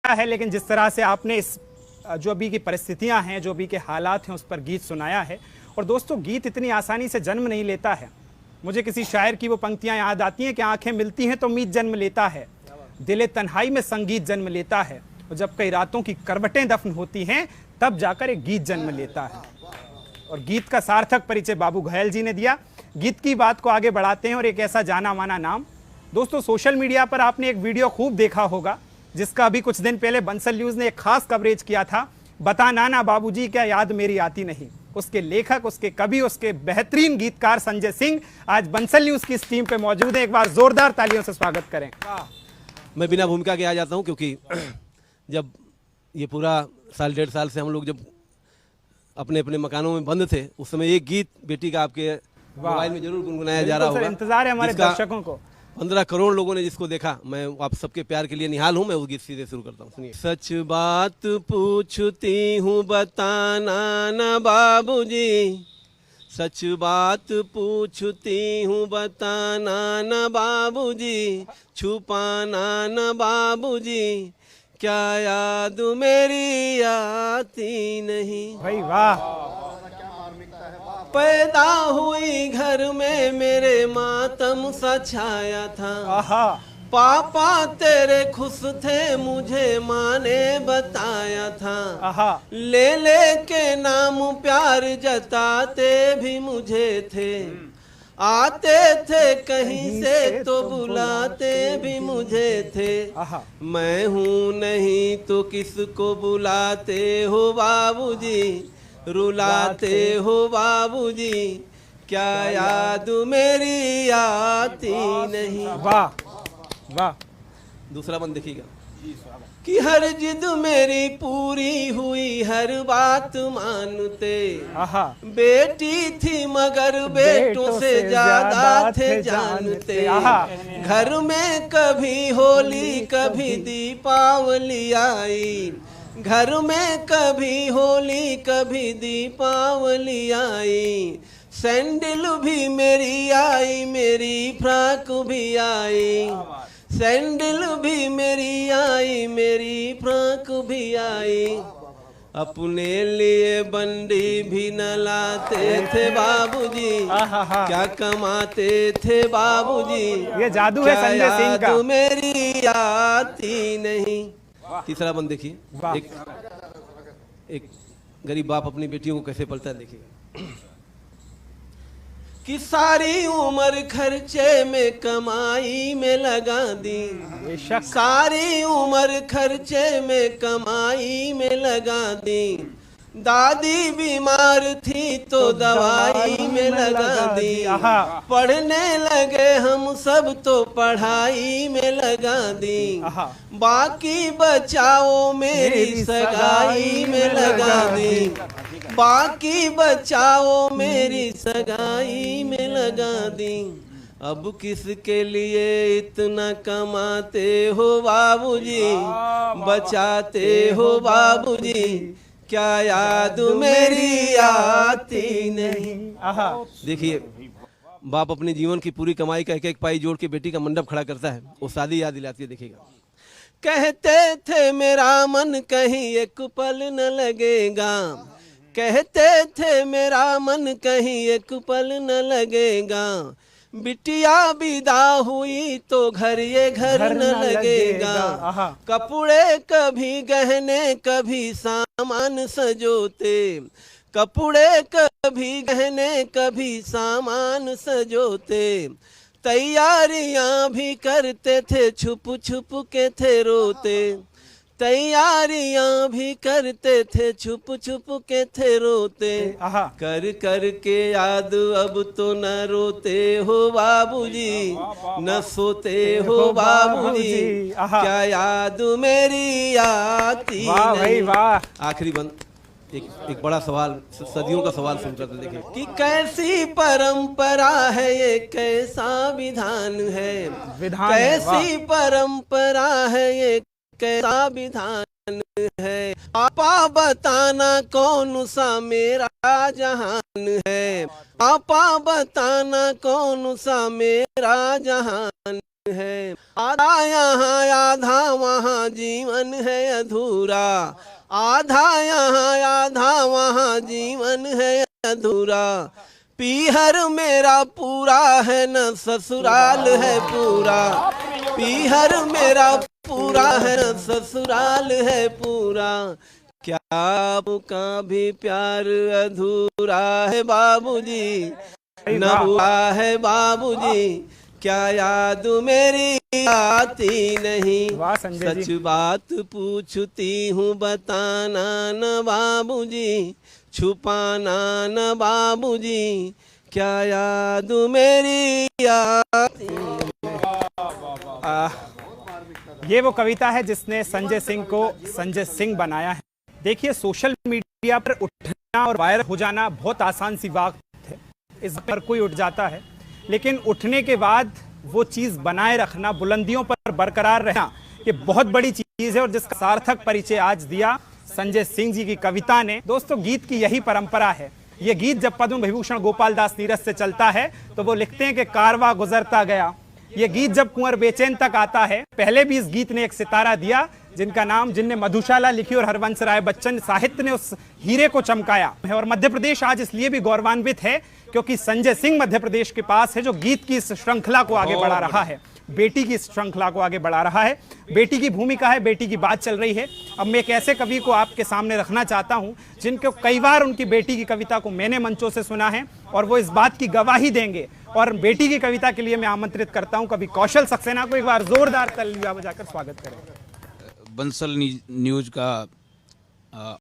है, लेकिन जिस तरह से आपने इस जो अभी की परिस्थितियां हैं, जो अभी के हालात हैं, उस पर गीत सुनाया है। और दोस्तों, गीत इतनी आसानी से जन्म नहीं लेता है। मुझे किसी शायर की वो पंक्तियां याद आती हैं कि आंखें मिलती हैं तो मीत जन्म लेता है, दिले तन्हाई में संगीत जन्म लेता है, और जब कई रातों की करवटें दफन होती हैं तब जाकर एक गीत जन्म लेता है। और गीत का सार्थक परिचय बाबू घयल जी ने दिया। गीत की बात को आगे बढ़ाते हैं और एक ऐसा जाना माना नाम। दोस्तों, सोशल मीडिया पर आपने एक वीडियो खूब देखा होगा, जिसका अभी कुछ दिन पहले बंसल न्यूज ने एक खास कवरेज किया था। बता नाना बाबूजी क्या याद मेरी आती नहीं। उसके लेखक, उसके कवि, उसके बेहतरीन गीतकार संजय सिंह आज बंसल न्यूज की इस टीम पे मौजूद है। एक बार जोरदार तालियों से स्वागत करें। मैं बिना भूमिका के आ जाता हूं, क्योंकि जब ये पूरा साल 1.5 साल से हम लोग जब अपने अपने मकानों में बंद थे, उस समय एक गीत बेटी का आपके मोबाइल में जरूर गुनगुनाया जा रहा होगा। इंतजार है हमारे दर्शकों को। 15 करोड़ लोगों ने जिसको देखा। मैं आप सबके प्यार के लिए निहाल हूं। मैं वो गीत सीधे शुरू करता हूं, सुनिए। सच बात पूछती हूँ बताना न बाबूजी, सच बात पूछती हूँ बताना न बाबूजी, छुपाना न बाबूजी, क्या याद मेरी आती नहीं। भाई वाह। पैदा हुई घर में मेरे मातम सा छाया था। पापा तेरे खुश थे मुझे माँ ने बताया था। ले ले के नाम प्यार जताते भी मुझे थे, आते थे कहीं से तो बुलाते भी मुझे थे। मैं हूँ नहीं तो किसको बुलाते हो बाबूजी, रुलाते हो बाबूजी, क्या याद मेरी आती नहीं। वाह वाह। दूसरा बंद देखिएगा कि हर जिद मेरी पूरी हुई, हर बात मानते। बेटी थी मगर बेटों से ज्यादा थे जानते। घर में कभी होली कभी दीपावली आई, घर में कभी होली कभी दीपावली आई। सैंडल भी मेरी आई, मेरी फ्रॉक भी आई, सैंडल भी मेरी आई, मेरी फ्रॉक भी आई। अपने लिए बंडी भी न लाते थे बाबूजी, क्या कमाते थे बाबूजी, ये जादू है संजय सिंह का। मेरी आती नहीं। तीसरा बंद देखिए, एक गरीब बाप अपनी बेटियों को कैसे पलता है, देखिए। कि सारी उम्र खर्चे में कमाई में लगा दी, सारी उम्र खर्चे में कमाई में लगा दी। दादी बीमार थी तो दवाई में लगा दी। पढ़ने लगे हम सब तो पढ़ाई में लगा दी। बाकी बचाओ मेरी सगाई में लगा दी, बाकी बचाओ मेरी सगाई में लगा दी। अब किसके लिए इतना कमाते हो बाबूजी, बचाते हो बाबूजी, क्या याद मेरी आती नहीं। देखिए, बाप अपने जीवन की पूरी कमाई का एक पाई जोड़ के बेटी का मंडप खड़ा करता है, वो शादी याद दिलाती है। देखिएगा। कहते थे मेरा मन कहीं एक पल न लगेगा, कहते थे मेरा मन कहीं एक पल न लगेगा। बिटिया विदा हुई तो घर ये घर न लगेगा। कपड़े कभी गहने कभी सामान सजोते, कपड़े कभी गहने कभी सामान सजोते। तैयारियां भी करते थे छुप छुप के थे रोते, तैयारियां भी करते थे छुप छुप के थे रोते। कर कर के याद अब तो न रोते हो बाबूजी, न सोते हो बाबूजी, क्या याद मेरी आती नहीं। आखिरी बंद, एक बड़ा सवाल, सदियों का सवाल सुन कर देखिए कि कैसी परंपरा है ये, कैसा विधान है, कैसी परंपरा है ये, कैसा विधान है। पापा बताना कौन सा मेरा जहान है, पापा बताना कौन सा मेरा जहान है। आधा यहाँ आधा वहाँ जीवन है अधूरा, आधा यहाँ आधा वहाँ जीवन है अधूरा। पीहर मेरा पूरा है न ससुराल है पूरा, पीहर मेरा पूरा है न ससुराल है पूरा। क्या आपका भी प्यार अधूरा है बाबूजी, न हुआ है बाबूजी, क्या याद मेरी आती नहीं। सच बात पूछती हूँ बताना न बाबूजी, छुपाना न बाबूजी, क्या याद मेरी आती। ये वो कविता है जिसने संजय सिंह को संजय सिंह बनाया है। देखिए, सोशल मीडिया पर उठना और वायरल हो जाना बहुत आसान सी बात है, इस पर कोई उठ जाता है, लेकिन उठने के बाद वो चीज़ बनाए रखना, बुलंदियों पर बरकरार रहना, ये बहुत बड़ी चीज़ है और जिसका सार्थक परिचय आज दिया संजय सिंह जी की कविता ने। दोस्तों, गीत की यही परंपरा है। ये गीत जब पद्म विभूषण गोपाल दास नीरज से चलता है तो वो लिखते हैं कि कारवा गुजरता गया। ये गीत जब कुंवर बेचैन तक आता है, पहले भी इस गीत ने एक सितारा दिया जिनने मधुशाला लिखी और हरवंश राय बच्चन साहित्य ने उस हीरे को चमकाया है। और मध्य प्रदेश आज इसलिए भी गौरवान्वित है क्योंकि संजय सिंह मध्य प्रदेश के पास है, जो गीत की इस श्रृंखला को आगे बढ़ा रहा है, बेटी की इस श्रृंखला को आगे बढ़ा रहा है। बेटी की भूमिका है, बेटी की बात चल रही है। अब मैं एक ऐसे कवि को आपके सामने रखना चाहता हूं जिनको कई बार उनकी बेटी की कविता को मैंने मंचों से सुना है और वो इस बात की गवाही देंगे। और बेटी की कविता के लिए मैं आमंत्रित करता हूं कवि कौशल सक्सेना को। एक बार जोरदार तालियां बजाकर स्वागत करें। बंसल न्यूज का